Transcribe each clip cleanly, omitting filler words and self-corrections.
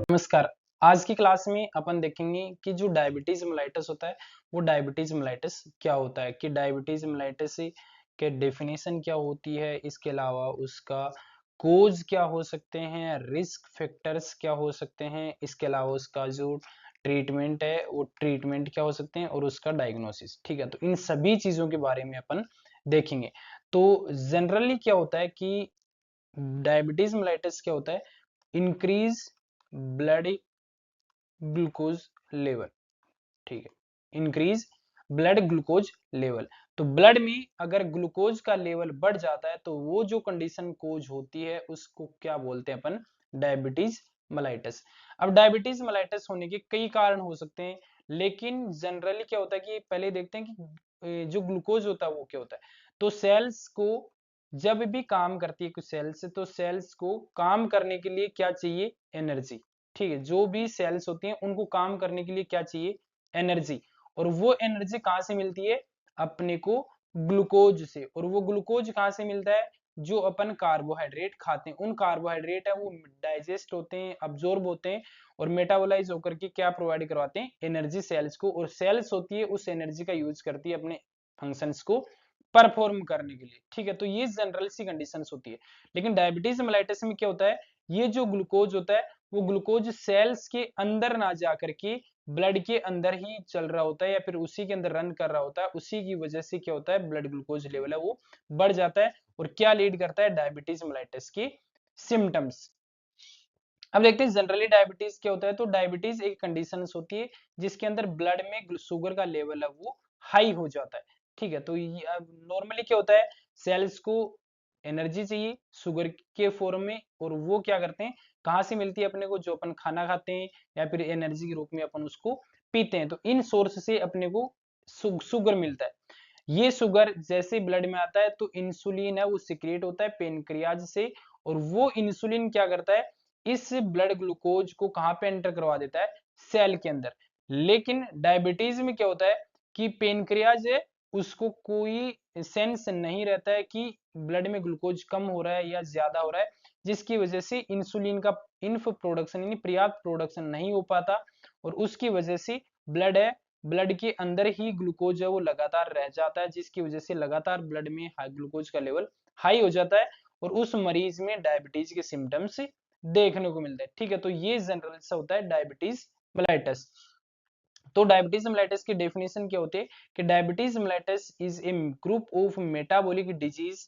नमस्कार। आज की क्लास में अपन देखेंगे कि जो डायबिटीज मेलाइटस होता है वो डायबिटीज मेलाइटस क्या होता है, कि डायबिटीज मेलाइटस के डेफिनेशन क्या होती है, इसके अलावा उसका कोज क्या हो सकते हैं, रिस्क फैक्टर्स क्या हो सकते हैं, इसके अलावा उसका जो ट्रीटमेंट है वो ट्रीटमेंट क्या हो सकते हैं और उसका डायग्नोसिस। ठीक है, तो इन सभी चीजों के बारे में अपन देखेंगे। तो जनरली क्या होता है कि डायबिटीज मेलाइटस क्या होता है, इंक्रीज ब्लड ग्लूकोज लेवल। ठीक है, इंक्रीज ब्लड ग्लूकोज लेवल। तो ब्लड में अगर ग्लूकोज का लेवल बढ़ जाता है तो वो जो कंडीशन कोज होती है उसको क्या बोलते हैं अपन, डायबिटीज मेलाइटस। अब डायबिटीज मेलाइटस होने के कई कारण हो सकते हैं, लेकिन जनरली क्या होता है कि पहले देखते हैं कि जो ग्लूकोज होता है वो क्या होता है। तो सेल्स को जब भी काम करती है कुछ सेल्स, तो सेल्स को काम करने के लिए क्या चाहिए, एनर्जी। ठीक है, जो भी सेल्स होती हैं उनको काम करने के लिए क्या चाहिए, एनर्जी। और वो एनर्जी कहाँ से मिलती है, अपने को ग्लूकोज से। और वो ग्लूकोज कहाँ से मिलता है, जो अपन कार्बोहाइड्रेट खाते हैं उन कार्बोहाइड्रेट है वो डाइजेस्ट होते हैं, अब्जॉर्ब होते हैं और मेटाबोलाइज होकर के क्या प्रोवाइड करवाते हैं, एनर्जी सेल्स को। और सेल्स होती है उस एनर्जी का यूज करती है अपने फंक्शंस को परफॉर्म करने के लिए। ठीक है, तो ये जनरल सी कंडीशंस होती है। लेकिन डायबिटीज मेलाइटस में क्या होता है, ये जो ग्लूकोज होता है वो ग्लूकोज सेल्स के अंदर ना जाकर के ब्लड के अंदर ही चल रहा होता है या फिर उसी के अंदर रन कर रहा होता है। उसी की वजह से क्या होता है, ब्लड ग्लूकोज लेवल है वो बढ़ जाता है और क्या लीड करता है, डायबिटीज मेलाइटस के सिम्टम्स। अब देखते हैं जनरली डायबिटीज क्या होता है। तो डायबिटीज एक कंडीशन होती है जिसके अंदर ब्लड में शुगर का लेवल है वो हाई हो जाता है। ठीक है, तो नॉर्मली क्या होता है, सेल्स को एनर्जी चाहिए शुगर के फॉर्म में, और वो क्या करते हैं, कहाँ से मिलती है अपने को, जो अपन खाना खाते हैं या फिर एनर्जी के रूप में अपन उसको पीते हैं। तो इन सोर्स से अपने को शुगर मिलता है। ये शुगर जैसे ब्लड में आता है तो इंसुलिन है वो सिक्रिएट होता है पेनक्रियाज से, और वो इंसुलिन क्या करता है, इस ब्लड ग्लूकोज को कहां पे एंटर करवा देता है, सेल के अंदर। लेकिन डायबिटीज में क्या होता है कि पेनक्रियाज है उसको कोई सेंस नहीं रहता है कि ब्लड में ग्लूकोज कम हो रहा है या ज्यादा हो रहा है, जिसकी वजह से इंसुलिन का इनफ प्रोडक्शन यानी पर्याप्त प्रोडक्शन नहीं हो पाता, और उसकी वजह से ब्लड है, ब्लड के अंदर ही ग्लूकोज है वो लगातार रह जाता है, जिसकी वजह से लगातार ब्लड में हाई ग्लूकोज का लेवल हाई हो जाता है और उस मरीज में डायबिटीज के सिम्टम्स देखने को मिलता है। ठीक है, तो ये जनरल सा होता है डायबिटीज मेलाइटस। तो डायबिटीज मेलाइटस की डेफिनेशन क्या होती है कि diabetes mellitus is a group of metabolic disease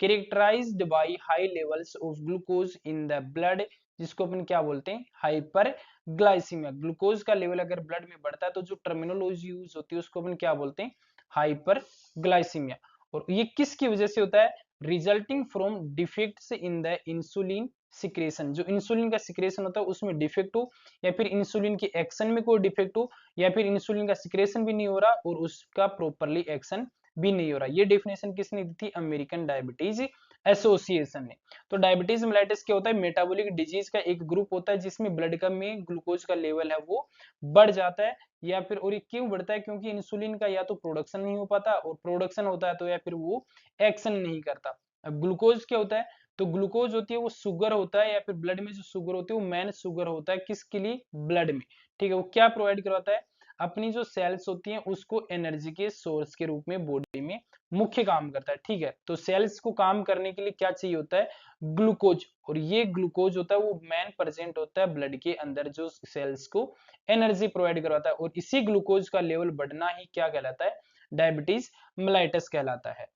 characterized by high levels of glucose in the blood, जिसको अपन क्या बोलते हैं, हाइपर ग्लाइसीमिया। ग्लूकोज का लेवल अगर ब्लड में बढ़ता है तो जो टर्मिनोलॉजी यूज होती है उसको अपन क्या बोलते हैं, हाइपर ग्लाइसीमिया। और ये किसकी वजह से होता है, resulting from defects in the insulin secretion. जो इंसुलिन का सिक्रेशन होता है उसमें डिफेक्ट हो, या फिर इंसुलिन के एक्शन में कोई डिफेक्ट हो, या फिर इंसुलिन का सिक्रेशन भी नहीं हो रहा और उसका प्रॉपर्ली एक्शन भी नहीं हो रहा। ये डेफिनेशन किसने दी थी, अमेरिकन डायबिटीज एसोसिएशन ने। तो डायबिटीज मेलाइटिस क्या होता है, मेटाबॉलिक डिजीज का एक ग्रुप होता है जिसमें ब्लड का में ग्लूकोज का लेवल है वो बढ़ जाता है, या फिर, और ये क्यों बढ़ता है, क्योंकि इंसुलिन का या तो प्रोडक्शन नहीं हो पाता, और प्रोडक्शन होता है तो या फिर वो एक्शन नहीं करता। अब ग्लूकोज क्या होता है, तो ग्लूकोज होती है वो शुगर होता है, या फिर ब्लड में जो शुगर होती है वो मेन शुगर होता है किसके लिए, ब्लड में। ठीक है, वो क्या प्रोवाइड करवाता है, अपनी जो सेल्स होती हैं उसको एनर्जी के सोर्स के रूप में बॉडी में मुख्य काम करता है। ठीक है, तो सेल्स को काम करने के लिए क्या चाहिए होता है, ग्लूकोज। और ये ग्लूकोज होता है वो मेन प्रेजेंट होता है ब्लड के अंदर जो सेल्स को एनर्जी प्रोवाइड करवाता है, और इसी ग्लूकोज का लेवल बढ़ना ही क्या कहलाता है, डायबिटीज मेलाइटस कहलाता है।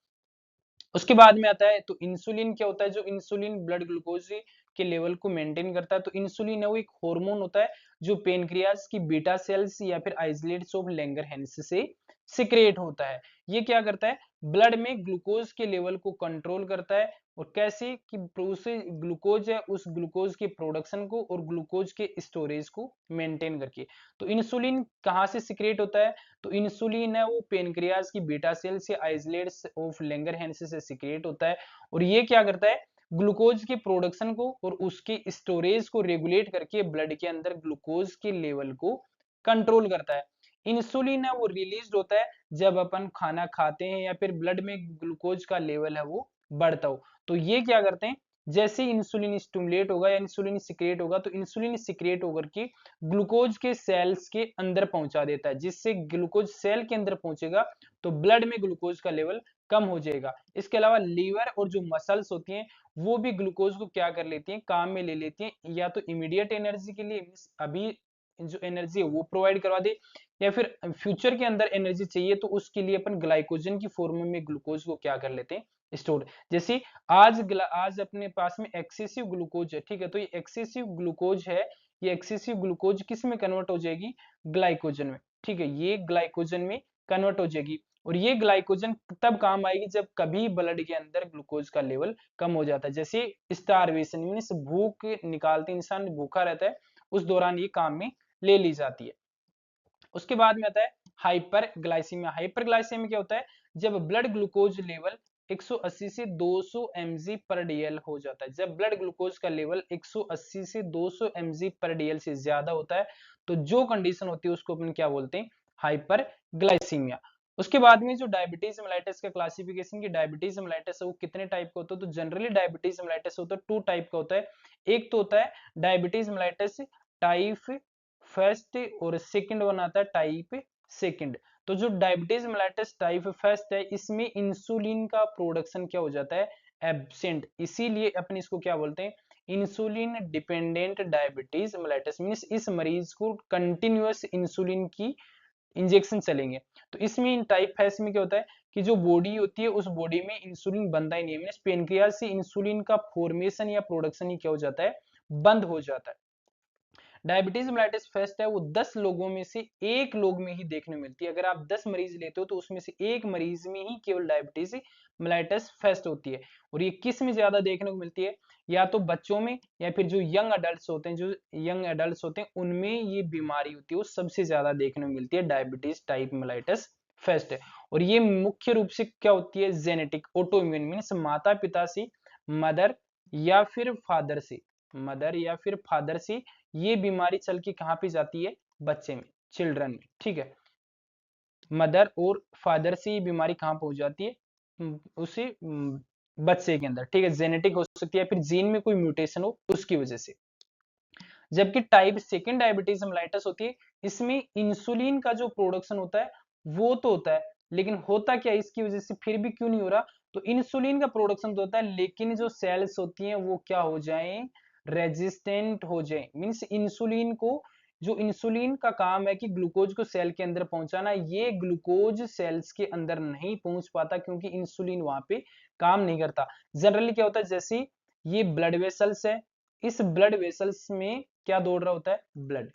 उसके बाद में आता है तो इंसुलिन क्या होता है, जो इंसुलिन ब्लड ग्लूकोज के लेवल को मेंटेन करता है। तो इंसुलिन है वो एक हार्मोन होता है जो पेनक्रियाज की बीटा सेल्स या फिर आइसोलेट्स ऑफ लैंगरहैंस से सिक्रेट होता है। ये क्या करता है, ब्लड में ग्लूकोज के लेवल को कंट्रोल करता है, और कैसे कि ग्लूकोज है उस ग्लूकोज के प्रोडक्शन को और ग्लूकोज के स्टोरेज को मेंटेन करके। तो इंसुलिन कहाँ से सिक्रेट होता है, तो इंसुलिन है वो पेनक्रियाज की बीटा सेल से आइसोलेट्स ऑफ लैंगरहैंस से सिक्रेट होता है, और ये क्या करता है, ग्लूकोज के प्रोडक्शन को और उसके स्टोरेज को रेगुलेट करके ब्लड के अंदर ग्लूकोज के लेवल को कंट्रोल करता है। इंसुलिन है वो रिलीज होता है जब अपन खाना खाते हैं या फिर ब्लड में ग्लूकोज का लेवल है वो बढ़ता हो। तो ये क्या करते हैं, जैसे इंसुलिन स्टिमुलेट होगा या इंसुलिन सिक्रिएट होगा, तो इंसुलिन सिक्रिएट होकर के ग्लूकोज के सेल्स के अंदर पहुंचा देता है, जिससे ग्लूकोज सेल के अंदर पहुंचेगा तो ब्लड में ग्लूकोज का लेवल कम हो जाएगा। इसके अलावा लीवर और जो मसल्स होती हैं वो भी ग्लूकोज को क्या कर लेती हैं, काम में ले लेती हैं, या तो इमीडिएट एनर्जी के लिए अभी जो एनर्जी है वो प्रोवाइड करवा दे, या फिर फ्यूचर के अंदर एनर्जी चाहिए तो उसके लिए अपन ग्लाइकोजन की फॉर्म में ग्लूकोज को क्या कर लेते हैं, स्टोर। जैसे आज अपने पास में एक्सेसिव ग्लूकोज है, ठीक है, तो ये एक्सेसिव ग्लूकोज है, ये एक्सेसिव ग्लूकोज किस में कन्वर्ट हो जाएगी, ग्लाइकोजन में, ठीक है, ये ग्लाइकोजन में कन्वर्ट हो जाएगी। और ये ग्लाइकोजन तब काम आएगी जब कभी ब्लड के अंदर ग्लूकोज का लेवल कम हो जाता है, जैसे स्टारवेशन मीन्स भूख निकालते इंसान भूखा रहता है, उस दौरान ये काम में ले ली जाती है। उसके बाद में आता है हाइपरग्लाइसीमिया। हाइपरग्लाइसीमिया क्या होता है, जब ब्लड ग्लूकोज लेवल 180 से 200 mg पर डीएल हो जाता है। जब ब्लड ग्लूकोज का लेवल 180 से 200 mg पर डीएल से ज्यादा होता है, तो जो कंडीशन होती है उसको अपन क्या बोलते हैं, हाइपरग्लाइसीमिया। उसके बाद में जो डायबिटीज मेलाइटस का क्लासिफिकेशन की डायबिटीज मेलाइटस है वो कितने टाइप का होता है, तो जनरली डायबिटीज मेलाइटस होता है 2 टाइप का होता है। एक तो होता है डायबिटीज मेलाइटस टाइप फर्स्ट, और सेकंड वन आता है टाइप सेकंड। तो जो डायबिटीज मेलाइटस टाइप फर्स्ट है, इसमें इंसुलिन का प्रोडक्शन क्या हो जाता है, एब्सेंट, इसीलिए अपन इसको क्या बोलते हैं, insulin dependent diabetes mellitus. Means इस मरीज को कंटिन्यूअस इंसुलिन की इंजेक्शन चलेंगे। तो इसमें इन टाइप फर्स्ट में क्या होता है कि जो बॉडी होती है उस बॉडी में इंसुलिन बनता ही नहीं है, मींस पेनक्रियास से इंसुलिन का फॉर्मेशन या प्रोडक्शन ही क्या हो जाता है, बंद हो जाता है। डायबिटीज मेलाइटिस फेस्ट है वो 10 लोगों में से एक लोग में ही देखने को मिलती है। अगर आप 10 मरीज लेते हो तो उसमें से एक मरीज में ही केवल डायबिटीज मेलाइटिस फेस्ट होती है। और ये किस में ज्यादा देखने को मिलती है, या तो बच्चों में या फिर जो यंग अडल्ट होते हैं, जो यंग अडल्ट होते हैं उनमें ये बीमारी होती है, वो सबसे ज्यादा देखने को मिलती है डायबिटीज टाइप मेलाइटिस फेस्ट है। और ये मुख्य रूप से क्या होती है, जेनेटिक ऑटोइम्यून मीन्स माता पिता से, मदर या फिर फादर से, मदर या फिर फादर से ये बीमारी चल के कहाँ पे जाती है, बच्चे में, चिल्ड्रन में, ठीक है, मदर और फादर से ये बीमारी कहाँ पहुंच जाती है, उसी बच्चे के अंदर, ठीक है, जेनेटिक हो सकती है, फिर जीन में कोई म्यूटेशन हो उसकी वजह से। जबकि टाइप सेकेंड डायबिटीज मेलाइटस होती है, इसमें इंसुलिन का जो प्रोडक्शन होता है वो तो होता है, लेकिन होता क्या है इसकी वजह से फिर भी क्यों नहीं हो रहा, तो इंसुलिन का प्रोडक्शन तो होता है लेकिन जो सेल्स होती हैं वो क्या हो जाएं, रेजिस्टेंट हो जाए। मीन्स इंसुलिन को, जो इंसुलिन का काम है कि ग्लूकोज को सेल के अंदर पहुंचाना, ये ग्लूकोज सेल्स के अंदर नहीं पहुंच पाता क्योंकि इंसुलिन वहां पे काम नहीं करता। जनरली क्या होता है, जैसे ये ब्लड वेसल्स है, इस ब्लड वेसल्स में क्या दौड़ रहा होता है, ब्लड,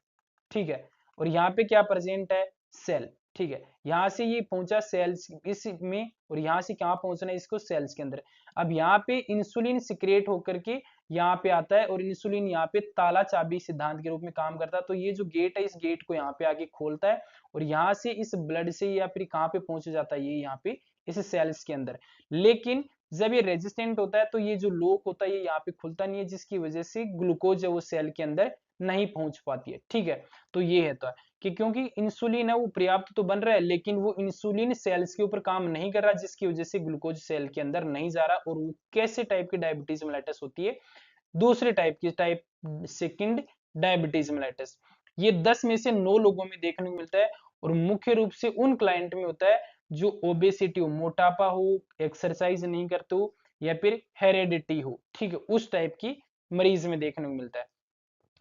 ठीक है, और यहाँ पे क्या प्रेजेंट है, सेल, ठीक है, यहाँ से ये पहुंचा सेल्स इस में, और यहाँ से कहाँ पहुंचना है इसको, सेल्स के अंदर। अब यहाँ पे इंसुलिन सिक्रिएट होकर के यहाँ पे आता है, और इंसुलिन यहाँ पे ताला चाबी सिद्धांत के रूप में काम करता है। तो ये जो गेट है इस गेट को यहाँ पे आके खोलता है, और यहाँ से इस ब्लड से या फिर कहाँ पे पहुंच जाता है, ये यहाँ पे इस सेल्स के अंदर। लेकिन जब ये रेजिस्टेंट होता है तो ये जो लॉक होता है ये यहाँ पे खुलता नहीं है, जिसकी वजह से ग्लूकोज है वो सेल के अंदर नहीं पहुंच पाती है, ठीक है। तो ये है तो है कि क्योंकि इंसुलिन है वो पर्याप्त तो बन रहा है, लेकिन वो इंसुलिन सेल्स के ऊपर काम नहीं कर रहा, जिसकी वजह से ग्लूकोज सेल के अंदर नहीं जा रहा। और वो कैसे टाइप की डायबिटीज मेलाइटिस होती है, दूसरे टाइप की, टाइप सेकंड डायबिटीज मेलाइटिस। ये 10 में से 9 लोगों में देखने को मिलता है, और मुख्य रूप से उन क्लाइंट में होता है जो ओबेसिटी हो, मोटापा हो, एक्सरसाइज नहीं करते हो, या फिर हेरेडिटी हो, ठीक है, उस टाइप की मरीज में देखने को मिलता है।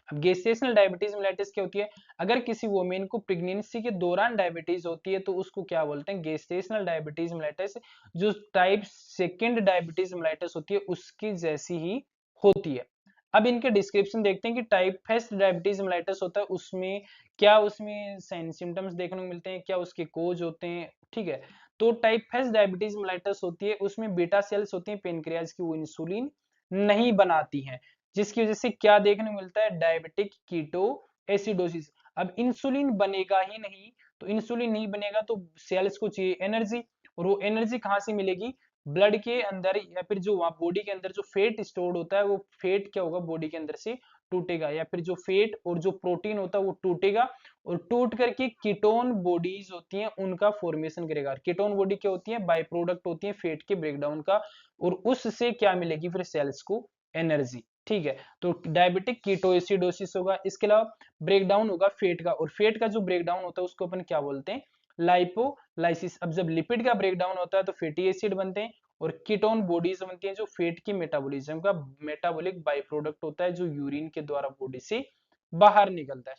अब गेस्टेशनल डायबिटीज मेलाइटिस क्या होती है, अगर किसी वुमेन को प्रेगनेंसी के दौरान डायबिटीज होती है तो उसको क्या बोलते हैं, गेस्टेशनल डायबिटीज मेलाइटिस। जो टाइप सेकंड डायबिटीज मेलाइटिस होती है उसकी जैसी ही होती है। अब इनके डिस्क्रिप्शन देखते हैं कि टाइप फर्स्ट डायबिटीज मेलाइटिस होता है उसमें क्या, उसमें साइन सिम्टम्स देखने को मिलते हैं, क्या उसके कोज होते हैं, ठीक है। तो टाइप फर्स्ट डायबिटीज मेलाइटिस होती है उसमें बीटा सेल्स होती हैं पेनक्रियाज की, वो इंसुलिन नहीं बनाती हैं, जिसकी वजह से क्या देखने को मिलता है, डायबिटिक कीटो एसिडोसिस। अब इंसुलिन बनेगा ही नहीं, तो इंसुलिन नहीं बनेगा तो सेल्स को चाहिए एनर्जी, और वो एनर्जी कहाँ से मिलेगी, ब्लड के अंदर, या फिर जो वहां बॉडी के अंदर जो फेट स्टोर्ड होता है वो फेट क्या होगा, बॉडी के अंदर से टूटेगा, या फिर जो फेट और जो प्रोटीन होता है वो टूटेगा, और टूट करके कीटोन बॉडीज होती हैं उनका फॉर्मेशन करेगा। कीटोन बॉडी क्या होती है, बाय प्रोडक्ट होती है फेट के ब्रेकडाउन का, और उससे क्या मिलेगी फिर सेल्स को एनर्जी। ठीक है, तो डायबिटिक कीटोएसिडोसिस होगा। इसके अलावा ब्रेक डाउन होगा फैट का, और फैट का जो ब्रेक डाउन होता है उसको अपन क्या बोलते हैं, लाइपोलाइसिस। अब जब लिपिड का ब्रेक डाउन होता है तो फैटी एसिड बनते हैं, और कीटोन बॉडीज बनती हैं जो फैट की मेटाबॉलिज्म का मेटाबॉलिक बाई प्रोडक्ट होता है, जो यूरिन के द्वारा बॉडी से बाहर निकलता है।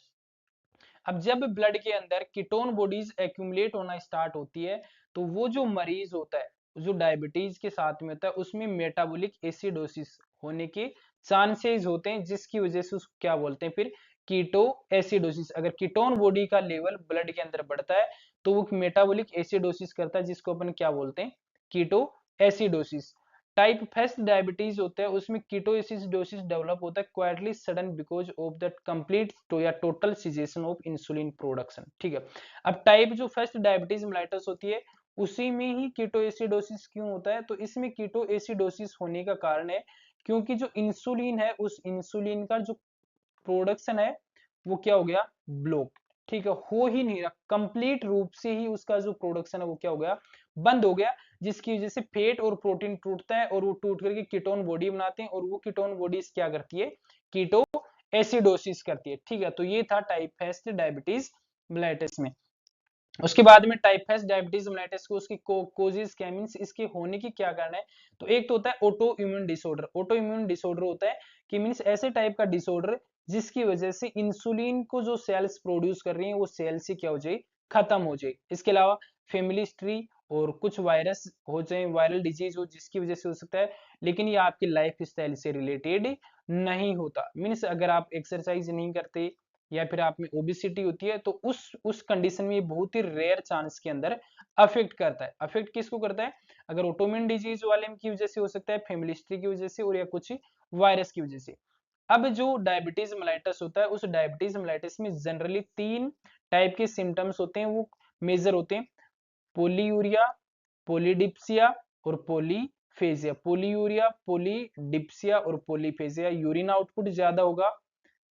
अब जब ब्लड के अंदर कीटोन बॉडीज एक्यूमुलेट होना स्टार्ट होती है, तो वो जो मरीज होता है, जो डायबिटीज के साथ में होता है, उसमें मेटाबॉलिक एसिडोसिस होने के चांसेस होते हैं, जिसकी वजह से उसको क्या बोलते हैं फिर, कीटो एसिडोसिस। अगर कीटोन बॉडी का लेवल ब्लड के अंदर बढ़ता है तो वो मेटाबॉलिक एसिडोसिस करता है, जिसको अपन क्या बोलते हैं, ketoacidosis. Type first diabetes होता है, उसमें कीटोएसिडोसिस डेवलप होता है quietly sudden because of the complete या total cessation of insulin production. ठीक है, अब टाइप जो फर्स्ट डायबिटीज मेलाइटस होती है उसी में ही कीटोएसिडोसिस क्यों होता है, तो इसमें कीटोएसिडोसिस होने का कारण है क्योंकि जो इंसुलिन है उस इंसुलिन का जो प्रोडक्शन है वो क्या हो गया, ब्लॉक। ठीक है, हो ही नहीं रहा, कंप्लीट रूप से ही उसका जो प्रोडक्शन है वो क्या हो गया, बंद हो गया, जिसकी वजह से फैट और प्रोटीन टूटता है और वो टूट करके कीटोन बॉडी बनाते हैं, और वो कीटोन बॉडीज क्या करती है, कीटो एसिडोसिस करती है। ठीक है, तो ये था टाइप फर्स्ट डायबिटीज मेलाइटस में। उसके बाद में टाइप फर्स्ट डायबिटीज मेलाइटस को उसकी कोजेस क्या मींस इसके होने की क्या कारण है, तो एक तो होता है auto immune disorder. Auto immune disorder होता है कि मींस ऐसे टाइप का डिसऑर्डर जिसकी वजह से इंसुलिन को जो सेल्स प्रोड्यूस कर रही हैं वो सेल से क्या हो जाए, खत्म हो जाए। इसके अलावा फैमिली हिस्ट्री और कुछ वायरस हो जाए, वायरल डिजीज हो जिसकी वजह से हो सकता है, लेकिन ये आपकी लाइफ स्टाइल से रिलेटेड नहीं होता। मीन्स अगर आप एक्सरसाइज नहीं करते या फिर आप में ओबेसिटी होती है तो उस कंडीशन में ये बहुत ही रेयर चांस के अंदर अफेक्ट करता है। अफेक्ट किसको करता है, अगर ऑटोइम्यून डिजीज वाले की वजह से हो सकता है, फैमिली हिस्ट्री की वजह से, और या कुछ वायरस की वजह से। अब जो डायबिटीज मेलाइटस होता है उस डायबिटीज मेलाइटस में जनरली 3 टाइप के सिम्टम्स होते हैं, वो मेजर होते हैं, पोलीयूरिया, पोलीडिप्सिया और पोलीफेजिया। पोलीयूरिया, पोलीडिप्सिया और पोलीफेजिया, यूरिन आउटपुट ज्यादा होगा,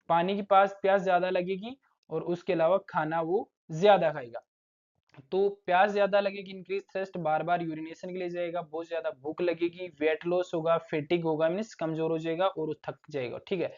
पानी की पास प्यास ज्यादा लगेगी, और उसके अलावा खाना वो ज्यादा खाएगा। तो प्यास ज्यादा लगेगी, इंक्रीज थ्रस्ट, बार बार यूरिनेशन के लिए जाएगा, बहुत ज्यादा भूख लगेगी, वेट लॉस होगा, फेटिक होगा मीन्स कमजोर हो जाएगा और थक जाएगा। ठीक है,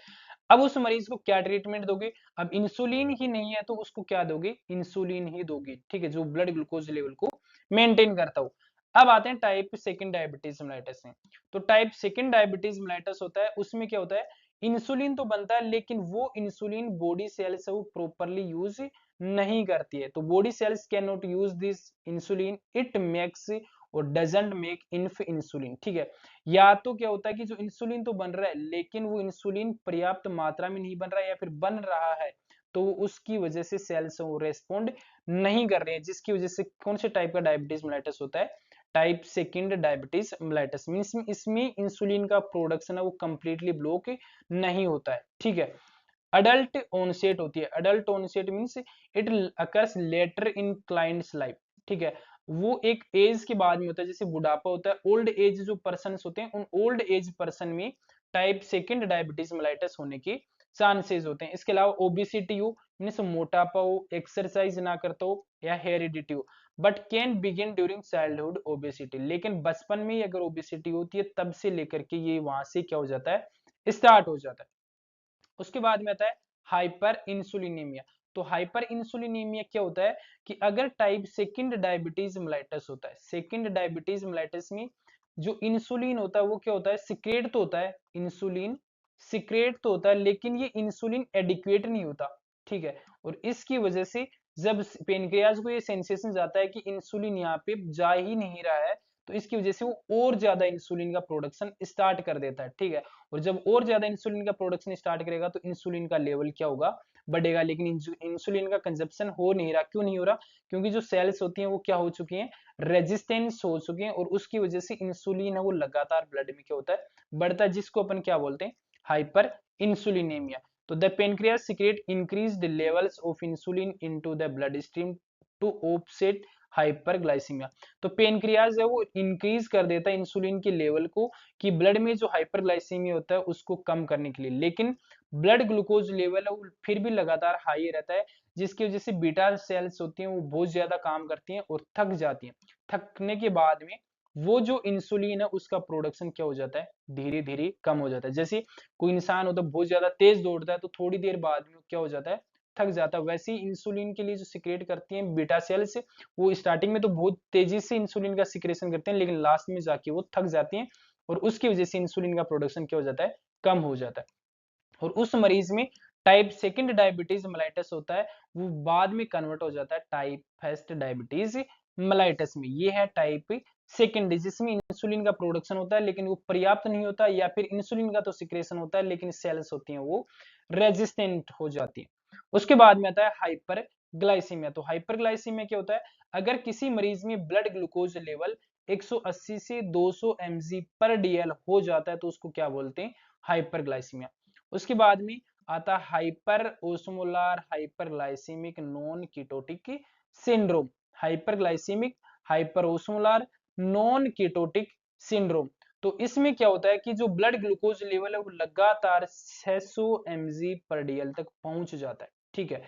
अब उस मरीज को क्या ट्रीटमेंट दोगे, अब इंसुलिन ही नहीं है तो उसको क्या दोगे, इंसुलिन ही दोगे। ठीक है, जो ब्लड ग्लूकोज लेवल को मेंटेन करता हो। अब आते हैं टाइप सेकंड डायबिटीज मेलाइटस में। तो टाइप सेकंड डायबिटीज मेलाइटस होता है, उसमें क्या होता है, इंसुलिन तो बनता है लेकिन वो इंसुलिन बॉडी सेल्स वो प्रॉपरली यूज नहीं करती है। तो body cells can not use this insulin, it makes और डजंट मेक इनफ इंसुलिन। ठीक है, या तो क्या होता है कि जो इंसुलिन तो बन रहा है लेकिन वो इंसुलिन पर्याप्त मात्रा में नहीं बन रहा है, या फिर बन रहा है तो उसकी वजह से सेल्स वो रेस्पॉन्ड नहीं कर रहे हैं, जिसकी वजह से कौन से टाइप का डायबिटीज मेलाइटस होता है, type second diabetes mellitus. Means इसमें इंसुलिन का प्रोडक्शन है वो कंप्लीटली ब्लॉक नहीं होता है। ठीक है, अडल्ट ओनसेट होती है, adult onset means it occurs later in clients life. ठीक है, वो एक एज के बाद में होता है, जैसे बुढ़ापा होता है, ओल्ड एज जो पर्सन होते हैं उन ओल्ड एज पर्सन में टाइप सेकंड डायबिटीज मेलाइटस होने के चांसेस होते हैं। इसके अलावा ओबेसिटी हो मीन्स मोटापा हो, एक्सरसाइज ना करता हो, या हेरिडिटी हो, but can begin during childhood obesity. लेकिन बचपन में ही अगर ओबेसिटी होती है तब से लेकर के ये वहां से क्या हो जाता है, स्टार्ट हो जाता है। उसके बाद में आता है हाइपर इंसुलिनीमिया। तो हाइपर इंसुलिनीमिया क्या होता है कि अगर टाइप सेकंड डायबिटीज मेलाइटस होता है, सेकंड डायबिटीज मेलाइटस में जो इंसुलिन होता है वो क्या होता है, सिक्रेट तो होता है, इंसुलिन सिक्रेट तो होता है लेकिन ये इंसुलिन एडिक्वेट नहीं होता। ठीक है, और इसकी वजह से जब पेनक्रियाज को ये सेंसेशन जाता है कि इंसुलिन यहाँ पे जा ही नहीं रहा है, तो इसकी वजह से वो और ज्यादा इंसुलिन का प्रोडक्शन स्टार्ट कर देता है। ठीक है, और जब और ज्यादा इंसुलिन का प्रोडक्शन स्टार्ट करेगा तो इंसुलिन का लेवल क्या होगा, बढ़ेगा, लेकिन इंसुलिन का कंजप्शन हो नहीं रहा। क्यों नहीं हो रहा, क्योंकि जो सेल्स होती हैं वो क्या हो चुकी हैं, रेजिस्टेंस हो चुके हैं, और उसकी वजह से इंसुलिन है वो लगातार ब्लड में क्या होता है, बढ़ता है, जिसको अपन क्या बोलते हैं, हाइपर इंसुलिनेमिया। तो the pancreas secrete increased levels of insulin into the bloodstream to offset hyperglycaemia. तो पेनक्रियाज है वो इंक्रीज कर देता है इंसुलिन के लेवल को कि ब्लड में जो हाइपरग्लाइसीमिया होता है उसको कम करने के लिए, लेकिन ब्लड ग्लूकोज लेवल है वो फिर भी लगातार हाई रहता है, जिसकी वजह से बीटा सेल्स होती हैं वो बहुत ज्यादा काम करती हैं और थक जाती हैं। थकने के बाद में वो जो इंसुलिन है उसका प्रोडक्शन क्या हो जाता है, धीरे धीरे कम हो जाता है। जैसे कोई इंसान होता है बहुत ज्यादा तेज दौड़ता है तो थोड़ी देर बाद में क्या हो जाता है, थक जाता है। वैसे ही इंसुलिन के लिए जो सिक्रेट करती हैं बीटा सेल्स, वो स्टार्टिंग में तो बहुत तेजी से इंसुलिन का सिक्रेशन करते हैं, लेकिन लास्ट में जाके वो थक जाती हैं और उसकी वजह से इंसुलिन का प्रोडक्शन क्या हो जाता है, कम हो जाता है। और उस मरीज में टाइप सेकंड डायबिटीज मेलाइटस होता है, वो बाद में कन्वर्ट हो जाता है टाइप फर्स्ट डायबिटीज मेलाइटस में। ये है टाइप सेकंड, जिसमें इंसुलिन का प्रोडक्शन होता है लेकिन वो पर्याप्त नहीं होता, या फिर इंसुलिन का तो सिक्रेशन होता है लेकिन सेल्स होती हैं वो रेजिस्टेंट हो जाती हैं। उसके बाद में आता है हाइपर ग्लाइसीमिया। तो हाइपर ग्लाइसीमिया क्या होता है, अगर किसी मरीज में ब्लड ग्लूकोज लेवल 180 से 200 mg पर डीएल हो जाता है तो उसको क्या बोलते हैं, हाइपरग्लाइसीमिया। उसके बाद में आता hyper osmolar hyperglycaemic non ketotic syndrome. Hyperglycaemic hyper osmolar non ketotic syndrome. तो इसमें क्या होता है कि जो ब्लड ग्लूकोज लेवल है वो लगातार 600 mg पर डीएल तक पहुंच जाता है, ठीक है,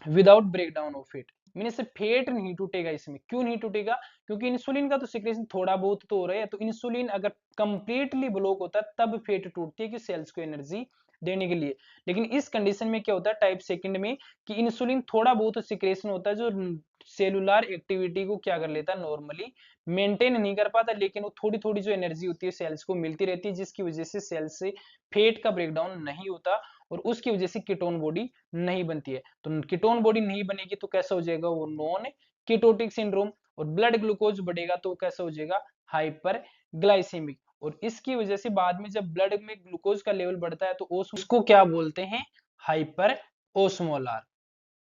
without breakdown of fat. Mean से फेट नहीं टूटेगा इसमें। क्यों नहीं टूटेगा, क्योंकि इंसुलिन का तो सिक्रेशन थोड़ा बहुत तो हो रहा है, तो इंसुलिन अगर कंप्लीटली ब्लॉक होता है तब फेट टूटती है कि सेल्स को एनर्जी देने के लिए। लेकिन इस कंडीशन में क्या होता है टाइप सेकंड में, कि इंसुलिन थोड़ा बहुत सिक्रेशन होता है जो सेलुलर एक्टिविटी को क्या कर लेता है, नॉर्मली मेंटेन नहीं कर पाता, लेकिन वो थोड़ी थोड़ी जो एनर्जी होती है सेल्स को मिलती रहती है, जिसकी वजह से सेल्स से फेट का ब्रेकडाउन नहीं होता और उसकी वजह से कीटोन बॉडी नहीं बनती है। तो कीटोन बॉडी नहीं बनेगी तो कैसा हो जाएगा, वो नॉन कीटोटिक सिंड्रोम। और ब्लड ग्लूकोज बढ़ेगा तो कैसा हो जाएगा, हाइपर ग्लाइसेमिक। और इसकी वजह से बाद में जब ब्लड में ग्लूकोज का लेवल बढ़ता है तो उसको क्या बोलते हैं, हाइपर ओस्मोलार।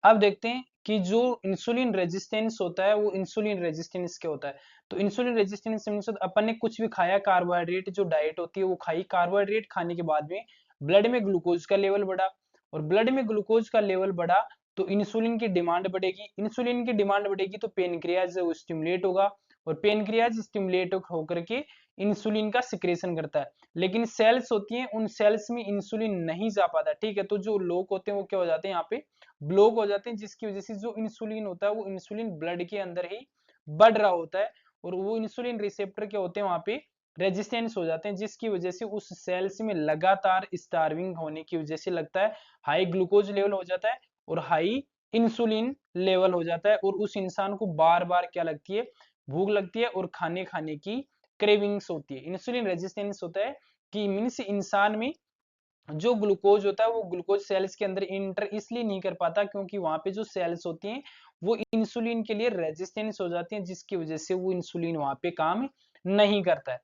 अब देखते हैं कि जो इंसुलिन रेजिस्टेंस होता है वो इंसुलिन रेजिस्टेंस क्या होता है। तो इंसुलिन रेजिस्टेंस मींस अपन ने कुछ भी खाया, कार्बोहाइड्रेट जो डाइट होती है वो खाई, कार्बोहाइड्रेट खाने के बाद में ब्लड में ग्लूकोज का लेवल बढ़ा, और ब्लड में ग्लूकोज का लेवल बढ़ा तो इंसुलिन की डिमांड बढ़ेगी। इंसुलिन की डिमांड बढ़ेगी तो पेनक्रियाज वो स्टिमुलेट होगा, और पेनक्रियाज स्टिमुलेट होकर के इंसुलिन का सिक्रेशन करता है। लेकिन सेल्स होती हैं, उन सेल्स में इंसुलिन नहीं जा पाता, ठीक है। तो जो लोग होते हैं वो क्या हो जाते हैं, यहाँ पे ब्लॉक हो जाते हैं, जिसकी वजह से जो इंसुलिन होता है वो इंसुलिन ब्लड के अंदर ही बढ़ रहा होता है, और वो इंसुलिन रिसेप्टर क्या होते हैं वहां पे रेजिस्टेंस हो जाते हैं, जिसकी वजह से उस सेल्स में लगातार स्टार्विंग होने की वजह से लगता है हाई ग्लूकोज लेवल हो जाता है और हाई इंसुलिन लेवल हो जाता है, और उस इंसान को बार बार क्या लगती है, भूख लगती है और खाने खाने की क्रेविंग्स होती है। इंसुलिन रेजिस्टेंस होता है कि मीन्स इंसान में जो ग्लूकोज होता है वो ग्लूकोज सेल्स के अंदर इंटर इसलिए नहीं कर पाता क्योंकि वहां पे जो सेल्स होती हैं वो इंसुलिन के लिए रेजिस्टेंस हो जाती हैं, जिसकी वजह से वो इंसुलिन वहां पे काम नहीं करता है।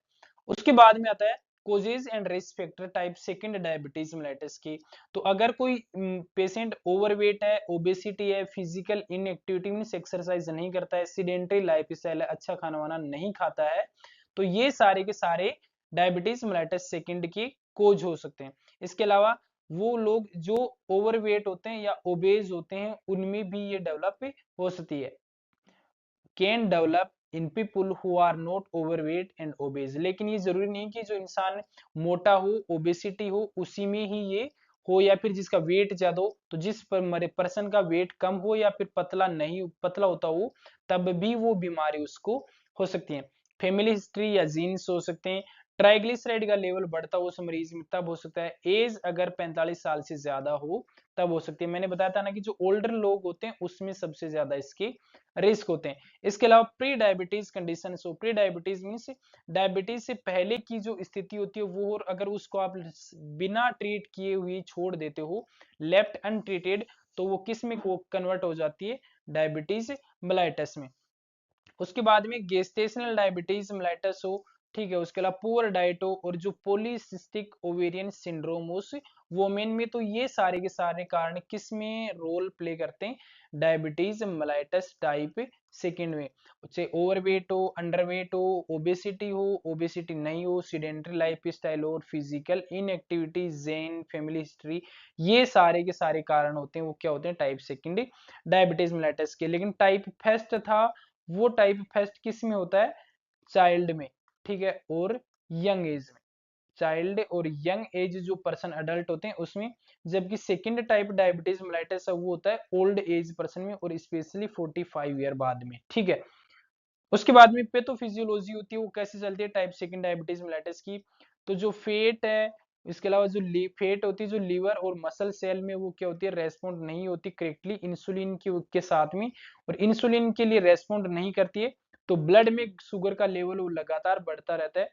उसके बाद में आता है causes and risk factor type second diabetes mellitus की। तो अगर कोई पेशेंट ओवरवेट है, ओबेसिटी है, फिजिकल इनएक्टिविटी मींस एक्सरसाइज नहीं करता है, सीडेंटरी लाइफस्टाइल है, अच्छा खाना वाना नहीं खाता है, तो ये सारे के सारे डायबिटीज मेलाइटिस सेकंड की कोज हो सकते हैं। इसके अलावा वो लोग जो ओवरवेट होते हैं या ओबेज होते हैं उनमें भी ये डेवलप हो सकती है, can develop in people who are not overweight and obese. लेकिन ये जरूरी नहीं कि जो इंसान मोटा हो, ओबेसिटी हो, उसी में ही ये हो, या फिर जिसका वेट ज्यादा हो। तो जिस पर पर्सन का वेट कम हो या फिर पतला नहीं पतला होता हो तब भी वो बीमारी उसको हो सकती है। फैमिली हिस्ट्री या जीन्स हो सकते हैं। ट्राइग्लिसराइड का लेवल बढ़ता हो उस मरीज में तब हो सकता है। एज अगर 45 साल से ज्यादा हो तब हो सकती है। मैंने बताया था ना कि जो ओल्डर लोग होते हैं उसमें सबसे ज्यादा इसके रिस्क होते हैं। इसके अलावा प्री डायबिटीज कंडीशन हो, प्री डायबिटीज मीन्स डायबिटीज से पहले की जो स्थिति होती है वो, और अगर उसको आप बिना ट्रीट किए हुए छोड़ देते हो, लेफ्ट अनट्रीटेड, तो वो किस में कन्वर्ट हो जाती है, डायबिटीज मेलाइटस में। उसके बाद में गेस्टेशनल डायबिटीज मेलाइटस हो, ठीक है। उसके अलावा पुअर डाइट हो, और जो पॉलीसिस्टिक ओवेरियन सिंड्रोम उस वोमेन में। तो ये सारे के सारे कारण किस में रोल प्ले करते हैं, डायबिटीज मेलाइटस टाइप सेकंड में। चाहे ओवरवेट हो, अंडरवेट हो, ओबेसिटी हो, ओबेसिटी नहीं हो, सीडेंटरी लाइफस्टाइल हो, और फिजिकल इनएक्टिविटी, जेन, फैमिली हिस्ट्री, ये सारे के सारे कारण होते हैं वो क्या होते हैं, टाइप सेकंड डायबिटीज मेलाइटस के। लेकिन टाइप फर्स्ट था वो टाइप फर्स्ट किस में होता है, चाइल्ड में, ठीक है, और यंग एज में। चाइल्ड और यंग एज जो पर्सन अडल्ट होते हैं उसमें, जबकि सेकंड टाइप डायबिटीज मेलाइटस वो होता है ओल्ड एज पर्सन में, और स्पेशली 45 ईयर बाद में, ठीक है। उसके बाद में पैथोफिजियोलॉजी होती है, वो कैसे चलती है टाइप सेकंड डायबिटीज मेलाइटिस की। तो जो फेट है, इसके अलावा जो फेट होती है जो लीवर और मसल सेल में, वो क्या होती है, रेस्पॉन्ड नहीं होती करेक्टली इंसुलिन के साथ में, और इंसुलिन के लिए रेस्पॉन्ड नहीं करती है। तो ब्लड में शुगर का लेवल वो लगातार बढ़ता रहता है,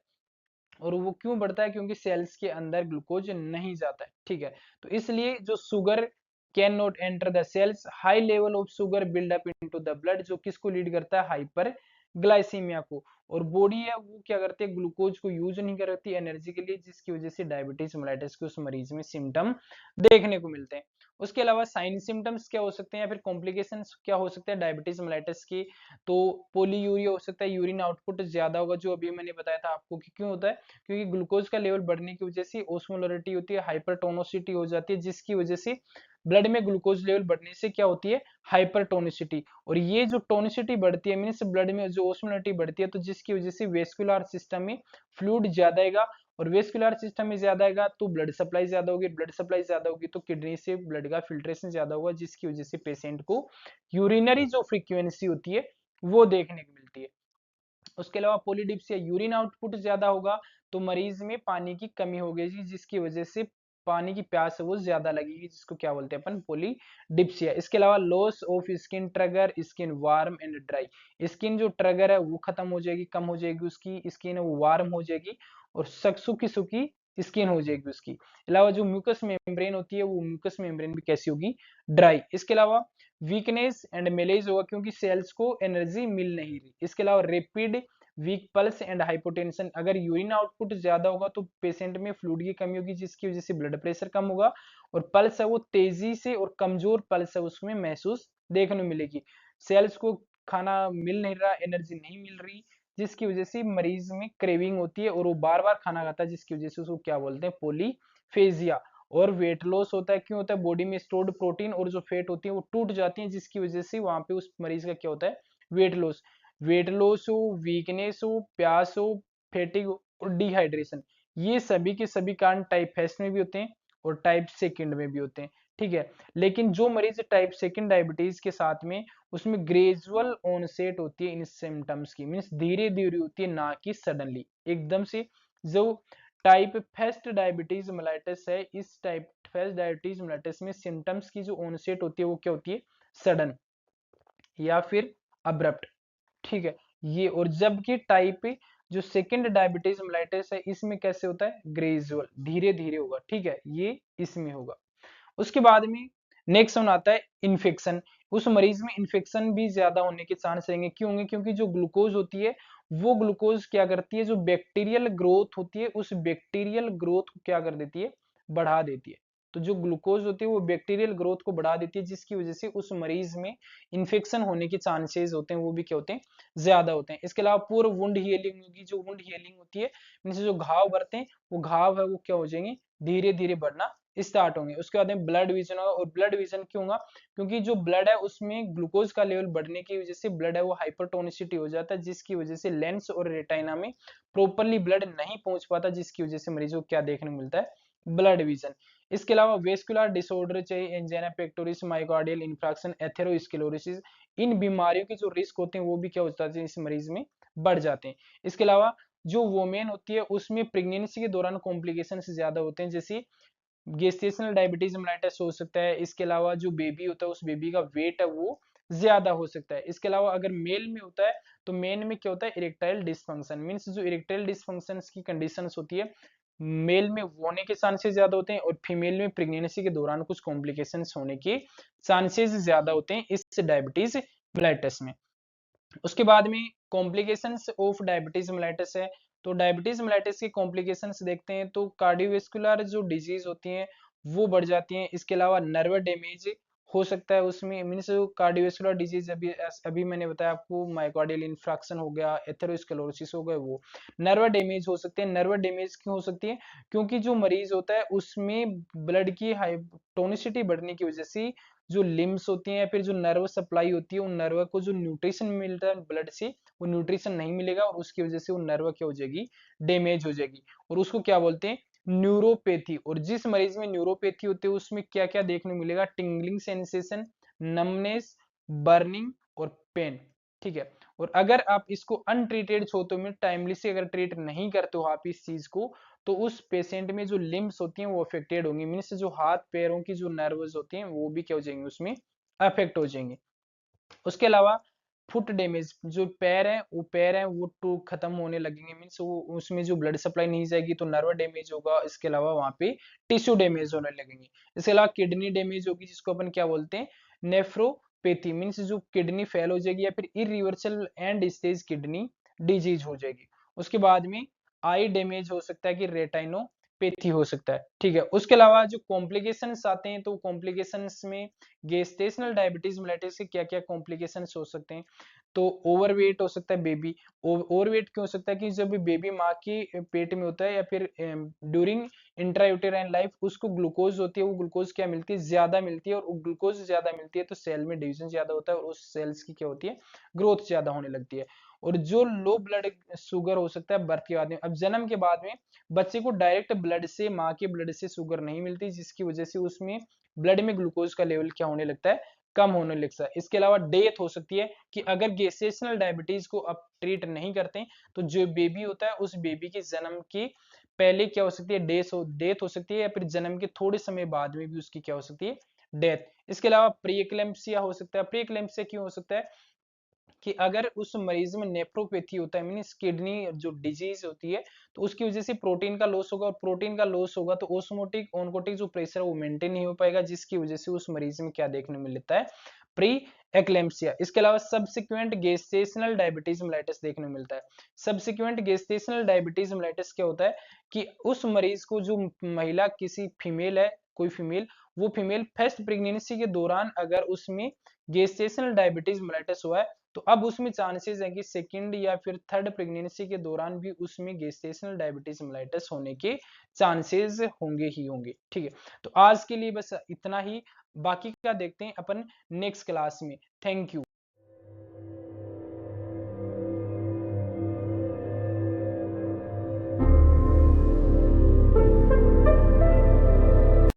और वो क्यों बढ़ता है, क्योंकि सेल्स के अंदर ग्लूकोज नहीं जाता है, ठीक है। तो इसलिए जो sugar can not enter the cells, high level of sugar build up into the blood, जो किसको लीड करता है, हाइपर ग्लाइसीमिया को। और बॉडी है वो क्या करती है, ग्लूकोज को यूज नहीं करती एनर्जी के लिए, जिसकी वजह से डायबिटीज मेलाइटिस के उस मरीज में सिम्टम देखने को मिलते हैं। उसके अलावा साइन सिम्टम्स क्या हो सकते हैं, या फिर कॉम्प्लिकेशंस क्या हो सकते हैं डायबिटीज मेलाइटिस की। तो पोलीयूरिया हो सकता है, यूरिन आउटपुट ज्यादा होगा, जो अभी मैंने बताया था आपको कि क्यों होता है, क्योंकि ग्लूकोज का लेवल बढ़ने की वजह से ओस्मोलरिटी होती है, हाइपरटोनिसिटी हो जाती है, जिसकी वजह से ब्लड में ग्लूकोज लेवल बढ़ने से क्या होती है, हाइपरटोनिसिटी। और ये जो टोनिसिटी बढ़ती है मीन्स ब्लड में जो ओस्मोलरिटी बढ़ती है, तो जिसकी वजह से वेस्कुलर सिस्टम में फ्लूइड ज्यादा आएगा, और वेस्कुलर सिस्टम में ज्यादा आएगा तो ब्लड सप्लाई ज्यादा होगी, ब्लड सप्लाई ज्यादा होगी तो किडनी से ब्लड का फिल्ट्रेशन ज्यादा होगा, जिसकी वजह से पेशेंट को यूरिनरी जो फ्रीक्वेंसी होती है वो देखने को मिलती है। उसके अलावा पॉलीडिप्सिया, यूरिन आउटपुट ज्यादा होगा तो मरीज में पानी की कमी होगी, जिसकी वजह से पानी की प्यास है वो ज्यादा लगेगी, जिसको क्या बोलते हैं अपन, पॉलीडिप्सिया। इसके अलावा loss of skin trigger, skin warm and dry, skin जो ट्रिगर है वो खत्म हो जाएगी, कम हो जाएगी, उसकी स्किन है वो वार्म हो जाएगी, और सूखी सूखी स्किन हो जाएगी उसकी। अलावा जो म्यूकस मेम्ब्रेन होती है, वो म्यूकस मेम्ब्रेन भी कैसी होगी, ड्राई। इसके अलावा वीकनेस एंड मेलेज होगा, क्योंकि सेल्स को एनर्जी मिल नहीं रही। इसके अलावा rapid week pulse and hypotension, अगर यूरिन आउटपुट ज्यादा होगा तो पेशेंट में फ्लूइड की कमी होगी, जिसकी वजह से ब्लड प्रेशर कम होगा, और पल्स है वो तेजी से और कमजोर पल्स है उसमें महसूस देखने को मिलेगी। सेल्स को खाना मिल नहीं रहा, एनर्जी नहीं मिल रही, जिसकी वजह से मरीज में क्रेविंग होती है और वो बार बार खाना खाता है, जिसकी वजह से उसको क्या बोलते हैं, पॉलीफेजिया। और वेट लॉस होता है, क्यों होता है, बॉडी में स्टोर्ड प्रोटीन और जो फैट होती है वो टूट जाती है, जिसकी वजह से वहां पे उस मरीज का क्या होता है, वेट लॉस। वेट लॉस हो, वीकनेस हो, प्यास हो, फैटिग और डिहाइड्रेशन, ये सभी के सभी कारण टाइप फर्स्ट में भी होते हैं और टाइप सेकंड में भी होते हैं, ठीक है। लेकिन जो मरीज टाइप सेकंड डायबिटीज के साथ में, उसमें ग्रेजुअल ऑनसेट होती है इन सिम्टम्स की, मीन्स धीरे धीरे होती है, ना कि सडनली एकदम से। जो टाइप फर्स्ट डायबिटीज मेलाइटिस है, इस टाइप फर्स्ट डायबिटीज मेलाइटिस में सिम्टम्स की जो ऑनसेट होती है वो क्या होती है, सडन या फिर अब्रप्ट, ठीक है ये। और जबकि टाइप जो सेकंड डायबिटीज मेलाइटिस है, इसमें कैसे होता है, ग्रेजुअल, धीरे धीरे होगा, ठीक है, ये इसमें होगा। उसके बाद में नेक्स्ट वन आता है इन्फेक्शन। उस मरीज में इन्फेक्शन भी ज्यादा होने के चांस रहेंगे, क्यों होंगे, क्योंकि जो ग्लूकोज होती है वो ग्लूकोज क्या करती है, जो बैक्टीरियल ग्रोथ होती है उस बैक्टीरियल ग्रोथ को क्या कर देती है, बढ़ा देती है। तो जो ग्लूकोज होती है वो बैक्टीरियल ग्रोथ को बढ़ा देती है, जिसकी वजह से उस मरीज में इन्फेक्शन होने के चांसेस होते हैं वो भी क्या होते हैं, ज्यादा होते हैं। इसके अलावा पूर्व वुंड हीलिंग होगी, जो वुंड हीलिंग होती है मीन्स जो घाव भरते हैं, वो घाव है वो क्या हो जाएंगे, धीरे धीरे बढ़ना स्टार्ट होंगे। उसके बाद में ब्लड विजन होगा, और ब्लड विजन क्यों होगा, क्योंकि जो ब्लड है उसमें ग्लूकोज का लेवल बढ़ने की वजह से ब्लड है वो हाइपरटोनिसिटी हो जाता है, जिसकी वजह से लेंस और रेटिना में प्रॉपरली ब्लड नहीं पहुंच पाता, जिसकी वजह से मरीज को क्या देखने को मिलता है, ब्लड विजन। इसके अलावा वेस्कुलर डिसऑर्डर चाहिए, एंजाइना पेक्टोरिस, मायोकार्डियल इंफ्राक्शन, एथेरोस्क्लेरोसिस, इन बीमारियों के जो रिस्क होते हैं वो भी क्या हो जाते हैं, इस मरीज में बढ़ जाते हैं। इसके अलावा जो वोमेन होती है उसमें प्रेगनेंसी के दौरान कॉम्प्लिकेशन ज्यादा होते हैं, जैसे गेस्टेशनल डायबिटीज मेलाइटिस हो सकता है। इसके अलावा जो बेबी होता है उस बेबी का वेट है वो ज्यादा हो सकता है। इसके अलावा अगर मेल में होता है तो मेन में क्या होता है, इरेक्टाइल डिसफंक्शन, मींस जो इरेक्टाइल डिसफंक्शन की कंडीशंस होती है मेल में होने के चांसेस ज्यादा होते हैं, और फीमेल में प्रेगनेंसी के दौरान कुछ कॉम्प्लिकेशंस होने के चांसेस ज्यादा होते हैं इस डायबिटीज मेलाइटिस में। उसके बाद में कॉम्प्लिकेशंस ऑफ डायबिटीज मेलाइटिस है। तो डायबिटीज मेलाइटिस के कॉम्प्लिकेशंस देखते हैं तो कार्डियोवैस्कुलर जो डिजीज होती हैं वो बढ़ जाती हैं। इसके अलावा नर्व डैमेज हो सकता है उसमें, मीन्स कार्डियोवैस्कुलर डिजीज अभी मैंने बताया आपको, मायोकार्डियल इंफ्राक्शन हो गया, एथेरोस्क्लेरोसिस हो गया, वो नर्व डैमेज हो सकते हैं। नर्व डैमेज क्यों हो सकती है, क्योंकि जो मरीज होता है उसमें ब्लड की हाइटोनिसिटी बढ़ने की वजह से जो लिम्स होती हैं या फिर जो नर्व सप्लाई होती है उन नर्व को जो न्यूट्रिशन मिलता है ब्लड से वो न्यूट्रिशन नहीं मिलेगा, और उसकी वजह से वो नर्व क्या हो जाएगी, डैमेज हो जाएगी, और उसको क्या बोलते हैं, न्यूरोपैथी। और जिस मरीज में न्यूरोपैथी होती है उसमें क्या क्या देखने को मिलेगा, टिंगलिंग सेंसेशन, नमनेस, बर्निंग और पेन, ठीक है। और अगर आप इसको अनट्रीटेड छोटों में टाइमली से अगर ट्रीट नहीं करते हो आप इस चीज को, तो उस पेशेंट में जो लिम्स होती हैं वो अफेक्टेड होंगी, मीन्स जो हाथ पैरों की जो नर्व्स होती हैं वो भी क्या हो जाएंगे, उसमें अफेक्ट हो जाएंगे। उसके अलावा फुट डैमेज, जो पैर है वो टू खत्म होने लगेंगे, मीन्स वो उसमें जो ब्लड सप्लाई नहीं जाएगी तो नर्व डैमेज होगा। इसके अलावा वहां पे टिश्यू डैमेज होने लगेंगे। इसके अलावा किडनी डैमेज होगी, जिसको अपन क्या बोलते हैं, नेफ्रोपैथी, मीन्स जो किडनी फेल हो जाएगी या फिर इरिवर्सल एंड स्टेज किडनी डिजीज हो जाएगी। उसके बाद में आई डैमेज हो सकता है कि रेटाइनोपैथी हो सकता है, ठीक है। उसके अलावा जो कॉम्प्लिकेशंस आते हैं, तो कॉम्प्लिकेशंस में गेस्टेशनल डायबिटीज मेलाइटिस के क्या क्या कॉम्प्लिकेशंस हो सकते हैं, तो ओवरवेट हो सकता है बेबी। ओवरवेट क्यों हो सकता है कि जब बेबी माँ के पेट में होता है या फिर ड्यूरिंग इंट्रायूटेराइन लाइफ उसको ग्लूकोज होती है, वो ग्लूकोज क्या मिलती है, ज्यादा मिलती है, और ग्लूकोज ज्यादा मिलती है तो सेल में डिवीजन ज्यादा होता है और उस सेल्स की क्या होती है, ग्रोथ ज्यादा होने लगती है। और जो लो ब्लड शुगर हो सकता है बर्थ के बाद में, अब जन्म के बाद में बच्चे को डायरेक्ट ब्लड से, माँ के ब्लड से शुगर नहीं मिलती, जिसकी वजह से उसमें ब्लड में ग्लूकोज का लेवल क्या होने लगता है, कम होने लगता है। इसके अलावा डेथ हो सकती है कि अगर गेस्टेशनल डायबिटीज को आप ट्रीट नहीं करते तो जो बेबी होता है उस बेबी के जन्म की पहले क्या हो सकती है, डेथ हो सकती है, या फिर जन्म के थोड़े समय बाद में भी उसकी क्या हो सकती है, डेथ। इसके अलावा प्रीएक्लेम्पसिया हो सकता है। प्रीएक्लेम्पसिया क्यों हो सकता है कि अगर उस मरीज में नेफ्रोपैथी होता है, मीन्स किडनी जो डिजीज होती है, तो उसकी वजह से प्रोटीन का लॉस होगा, और प्रोटीन का लॉस होगा तो ओस्मोटिक ऑनकोटिक जो प्रेशर है वो मेंटेन नहीं हो पाएगा, जिसकी वजह से उस मरीज में क्या देखने में मिलता है, प्री एक्लेम्पसिया। इसके अलावा सब्सिक्वेंट गेस्टेशनल डायबिटीज मेलाइटिस देखने को मिलता है। सब्सिक्वेंट गेस्टेशनल डायबिटीज मेलाइटिस क्या होता है कि उस मरीज को, जो महिला किसी फीमेल है, कोई फीमेल, वो फीमेल फर्स्ट प्रेगनेंसी के दौरान अगर उसमें गेस्टेशनल डायबिटीज मेलाइटिस हुआ है, तो अब उसमें चांसेस है कि सेकंड या फिर थर्ड प्रेगनेंसी के दौरान भी उसमें गेस्टेशनल डायबिटीज मेलाइटिस होने के चांसेस होंगे ही होंगे, ठीक है। तो आज के लिए बस इतना ही, बाकी का देखते हैं अपन नेक्स्ट क्लास में। Thank you.